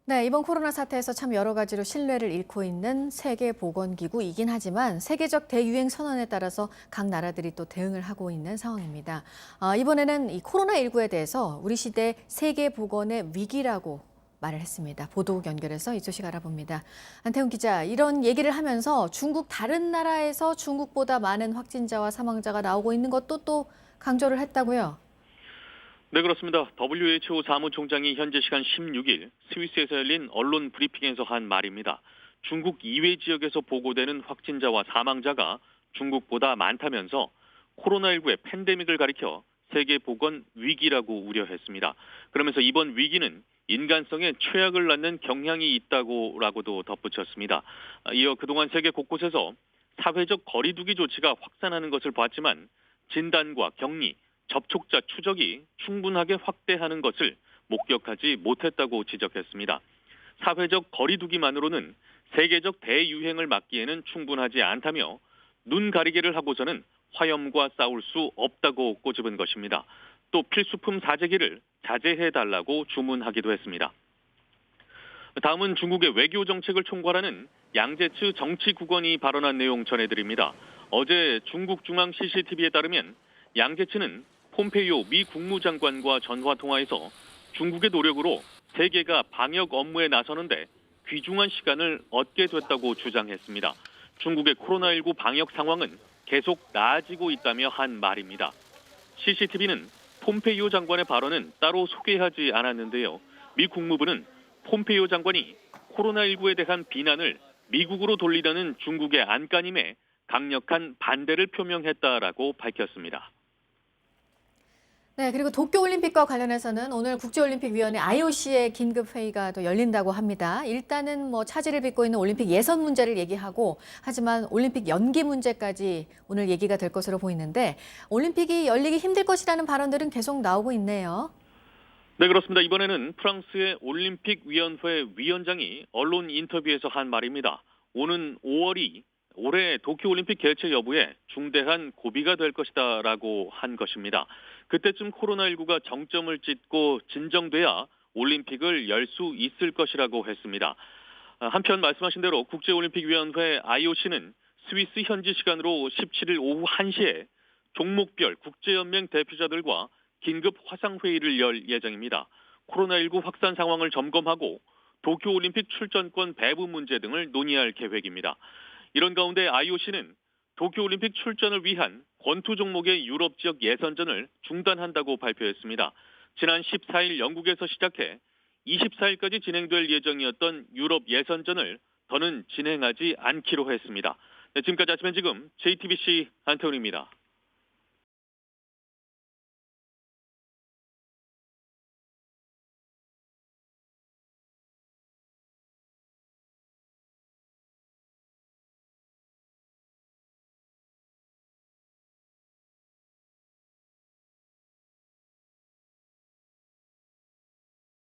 네, 이번 코로나 사태에서 참 여러 가지로 신뢰를 잃고 있는 세계보건기구이긴 하지만 세계적 대유행 선언에 따라서 각 나라들이 또 대응을 하고 있는 상황입니다. 이번에는 이 코로나19에 대해서 우리 시대 세계보건의 위기라고 말을 했습니다. 보도국 연결해서 이 소식 알아봅니다. 안태훈 기자, 이런 얘기를 하면서 중국 다른 나라에서 중국보다 많은 확진자와 사망자가 나오고 있는 것도 또 강조를 했다고요. 네, 그렇습니다. WHO 사무총장이 현지 시간 16일 스위스에서 열린 언론 브리핑에서 한 말입니다. 중국 이외 지역에서 보고되는 확진자와 사망자가 중국보다 많다면서 코로나19의 팬데믹을 가리켜 세계보건 위기라고 우려했습니다. 그러면서 이번 위기는 인간성에 최악을 낳는 경향이 있다고라고도 덧붙였습니다. 이어 그동안 세계 곳곳에서 사회적 거리두기 조치가 확산하는 것을 봤지만 진단과 격리, 접촉자 추적이 충분하게 확대하는 것을 목격하지 못했다고 지적했습니다. 사회적 거리두기만으로는 세계적 대유행을 막기에는 충분하지 않다며 눈 가리개를 하고서는 화염과 싸울 수 없다고 꼬집은 것입니다. 또 필수품 사재기를 자제해달라고 주문하기도 했습니다. 다음은 중국의 외교 정책을 총괄하는 양제츠 정치국원이 발언한 내용 전해드립니다. 어제 중국 중앙 CCTV에 따르면 양제츠는 폼페이오 미 국무장관과 전화 통화에서 중국의 노력으로 세계가 방역 업무에 나서는데 귀중한 시간을 얻게 됐다고 주장했습니다. 중국의 코로나19 방역 상황은 계속 나아지고 있다며 한 말입니다. CCTV는 폼페이오 장관의 발언은 따로 소개하지 않았는데요. 미 국무부는 폼페이오 장관이 코로나19에 대한 비난을 미국으로 돌리려는 중국의 안간힘에 강력한 반대를 표명했다라고 밝혔습니다. 네, 그리고 도쿄올림픽과 관련해서는 오늘 국제올림픽위원회 IOC의 긴급회의가 또 열린다고 합니다. 일단은 뭐 차질을 빚고 있는 올림픽 예선 문제를 얘기하고 하지만 올림픽 연기 문제까지 오늘 얘기가 될 것으로 보이는데 올림픽이 열리기 힘들 것이라는 발언들은 계속 나오고 있네요. 네, 그렇습니다. 이번에는 프랑스의 올림픽위원회 위원장이 언론 인터뷰에서 한 말입니다. 오는 5월이 올해 도쿄올림픽 개최 여부에 중대한 고비가 될 것이다라고 한 것입니다. 그때쯤 코로나19가 정점을 찍고 진정돼야 올림픽을 열 수 있을 것이라고 했습니다. 한편 말씀하신 대로 국제올림픽위원회 IOC는 스위스 현지 시간으로 17일 오후 1시에 종목별 국제연맹 대표자들과 긴급 화상회의를 열 예정입니다. 코로나19 확산 상황을 점검하고 도쿄올림픽 출전권 배부 문제 등을 논의할 계획입니다. 이런 가운데 IOC는 도쿄올림픽 출전을 위한 권투 종목의 유럽 지역 예선전을 중단한다고 발표했습니다. 지난 14일 영국에서 시작해 24일까지 진행될 예정이었던 유럽 예선전을 더는 진행하지 않기로 했습니다. 네, 지금까지 아침 엔 지금 JTBC 한태훈입니다.